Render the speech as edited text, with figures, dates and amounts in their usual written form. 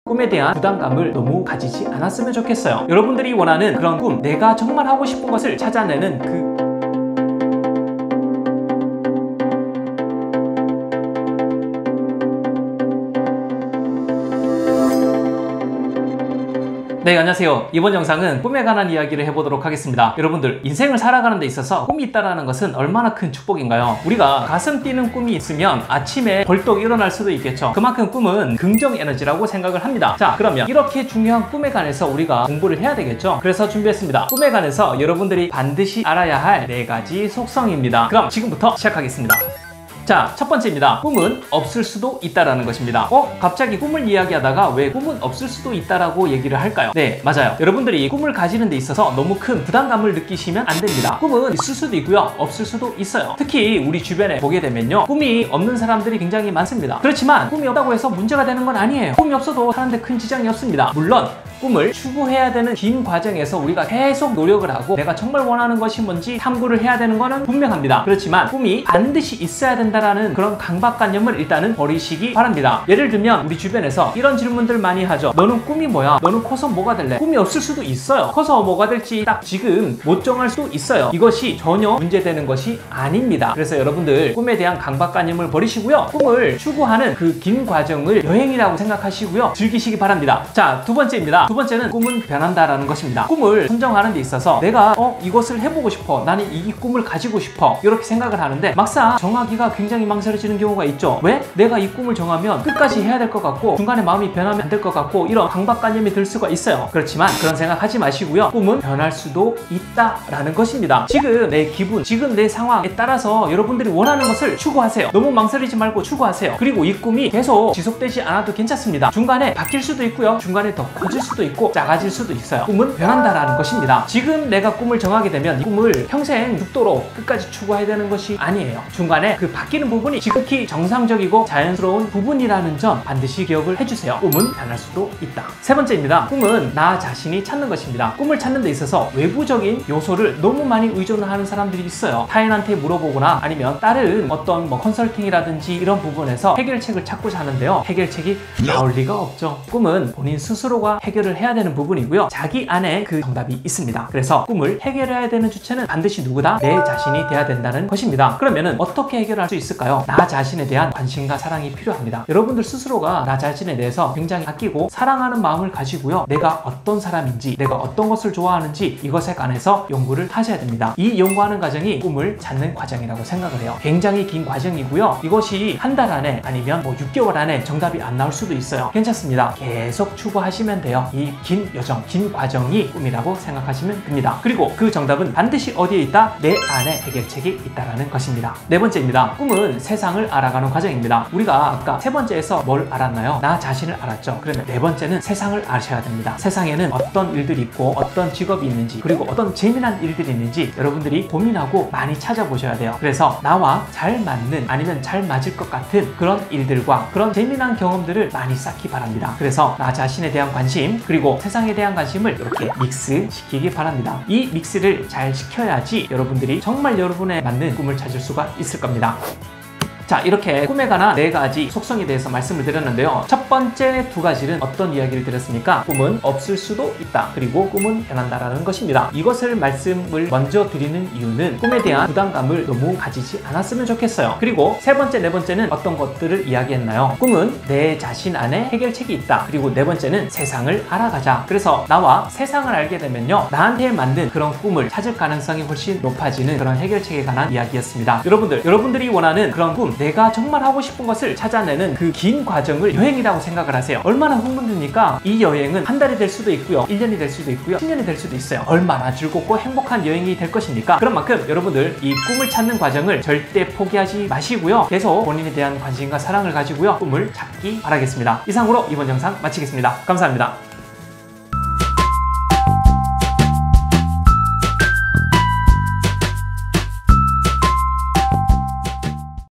꿈에 대한 부담감을 너무 가지지 않았으면 좋겠어요. 여러분들이 원하는 그런 꿈, 내가 정말 하고 싶은 것을 찾아내는 그 네, 안녕하세요. 이번 영상은 꿈에 관한 이야기를 해보도록 하겠습니다. 여러분들, 인생을 살아가는 데 있어서 꿈이 있다는 것은 얼마나 큰 축복인가요? 우리가 가슴 뛰는 꿈이 있으면 아침에 벌떡 일어날 수도 있겠죠. 그만큼 꿈은 긍정 에너지라고 생각을 합니다. 자, 그러면 이렇게 중요한 꿈에 관해서 우리가 공부를 해야 되겠죠? 그래서 준비했습니다. 꿈에 관해서 여러분들이 반드시 알아야 할 4가지 속성입니다. 그럼 지금부터 시작하겠습니다. 자, 첫 번째입니다. 꿈은 없을 수도 있다라는 것입니다. 갑자기 꿈을 이야기하다가 왜 꿈은 없을 수도 있다라고 얘기를 할까요? 네, 맞아요. 여러분들이 꿈을 가지는 데 있어서 너무 큰 부담감을 느끼시면 안 됩니다. 꿈은 있을 수도 있고요, 없을 수도 있어요. 특히 우리 주변에 보게 되면요, 꿈이 없는 사람들이 굉장히 많습니다. 그렇지만 꿈이 없다고 해서 문제가 되는 건 아니에요. 꿈이 없어도 사는데 큰 지장이 없습니다. 물론 꿈을 추구해야 되는 긴 과정에서 우리가 계속 노력을 하고 내가 정말 원하는 것이 뭔지 탐구를 해야 되는 것은 분명합니다. 그렇지만 꿈이 반드시 있어야 된다라는 그런 강박관념을 일단은 버리시기 바랍니다. 예를 들면 우리 주변에서 이런 질문들 많이 하죠. 너는 꿈이 뭐야? 너는 커서 뭐가 될래? 꿈이 없을 수도 있어요. 커서 뭐가 될지 딱 지금 못 정할 수도 있어요. 이것이 전혀 문제되는 것이 아닙니다. 그래서 여러분들, 꿈에 대한 강박관념을 버리시고요, 꿈을 추구하는 그 긴 과정을 여행이라고 생각하시고요, 즐기시기 바랍니다. 자, 두 번째입니다. 두 번째는 꿈은 변한다라는 것입니다. 꿈을 선정하는 데 있어서 내가 이것을 해보고 싶어, 나는 이 꿈을 가지고 싶어, 이렇게 생각을 하는데 막상 정하기가 굉장히 망설여지는 경우가 있죠. 왜? 내가 이 꿈을 정하면 끝까지 해야 될 것 같고 중간에 마음이 변하면 안 될 것 같고 이런 강박관념이 들 수가 있어요. 그렇지만 그런 생각하지 마시고요, 꿈은 변할 수도 있다라는 것입니다. 지금 내 기분, 지금 내 상황에 따라서 여러분들이 원하는 것을 추구하세요. 너무 망설이지 말고 추구하세요. 그리고 이 꿈이 계속 지속되지 않아도 괜찮습니다. 중간에 바뀔 수도 있고요, 중간에 더 커질 수도 있고 작아질 수도 있어요. 꿈은 변한다라는 것입니다. 지금 내가 꿈을 정하게 되면 이 꿈을 평생 죽도록 끝까지 추구해야 되는 것이 아니에요. 중간에 그 바뀌는 부분이 지극히 정상적이고 자연스러운 부분이라는 점 반드시 기억을 해주세요. 꿈은 변할 수도 있다. 세 번째입니다. 꿈은 나 자신이 찾는 것입니다. 꿈을 찾는 데 있어서 외부적인 요소를 너무 많이 의존하는 사람들이 있어요. 타인한테 물어보거나 아니면 다른 어떤 컨설팅이라든지 이런 부분에서 해결책을 찾고자 하는데요, 해결책이 나올 리가 없죠. 꿈은 본인 스스로가 해결을 해야 되는 부분이고요, 자기 안에 그 정답이 있습니다. 그래서 꿈을 해결해야 되는 주체는 반드시 누구다? 내 자신이 돼야 된다는 것입니다. 그러면은 어떻게 해결할 수 있을까요? 나 자신에 대한 관심과 사랑이 필요합니다. 여러분들 스스로가 나 자신에 대해서 굉장히 아끼고 사랑하는 마음을 가지고요, 내가 어떤 사람인지, 내가 어떤 것을 좋아하는지 이것에 관해서 연구를 하셔야 됩니다. 이 연구하는 과정이 꿈을 찾는 과정이라고 생각을 해요. 굉장히 긴 과정이고요, 이것이 한 달 안에 아니면 6개월 안에 정답이 안 나올 수도 있어요. 괜찮습니다. 계속 추구하시면 돼요. 이 긴 여정, 긴 과정이 꿈이라고 생각하시면 됩니다. 그리고 그 정답은 반드시 어디에 있다? 내 안에 해결책이 있다라는 것입니다. 네 번째입니다. 꿈은 세상을 알아가는 과정입니다. 우리가 아까 세 번째에서 뭘 알았나요? 나 자신을 알았죠. 그러면 네 번째는 세상을 아셔야 됩니다. 세상에는 어떤 일들이 있고 어떤 직업이 있는지, 그리고 어떤 재미난 일들이 있는지 여러분들이 고민하고 많이 찾아보셔야 돼요. 그래서 나와 잘 맞는, 아니면 잘 맞을 것 같은 그런 일들과 그런 재미난 경험들을 많이 쌓기 바랍니다. 그래서 나 자신에 대한 관심, 그리고 세상에 대한 관심을 이렇게 믹스 시키기 바랍니다. 이 믹스를 잘 시켜야지 여러분들이 정말 여러분에 맞는 꿈을 찾을 수가 있을 겁니다. 자, 이렇게 꿈에 관한 4가지 속성에 대해서 말씀을 드렸는데요, 첫 번째 2가지는 어떤 이야기를 드렸습니까? 꿈은 없을 수도 있다, 그리고 꿈은 변한다라는 것입니다. 이것을 말씀을 먼저 드리는 이유는 꿈에 대한 부담감을 너무 가지지 않았으면 좋겠어요. 그리고 세 번째, 네 번째는 어떤 것들을 이야기했나요? 꿈은 내 자신 안에 해결책이 있다. 그리고 네 번째는 세상을 알아가자. 그래서 나와 세상을 알게 되면요, 나한테 맞는 그런 꿈을 찾을 가능성이 훨씬 높아지는 그런 해결책에 관한 이야기였습니다. 여러분들이 원하는 그런 꿈, 내가 정말 하고 싶은 것을 찾아내는 그 긴 과정을 여행이라고 생각을 하세요. 얼마나 흥분됩니까? 이 여행은 한 달이 될 수도 있고요, 1년이 될 수도 있고요, 10년이 될 수도 있어요. 얼마나 즐겁고 행복한 여행이 될 것입니까? 그런 만큼 여러분들 이 꿈을 찾는 과정을 절대 포기하지 마시고요, 계속 본인에 대한 관심과 사랑을 가지고요, 꿈을 찾기 바라겠습니다. 이상으로 이번 영상 마치겠습니다. 감사합니다.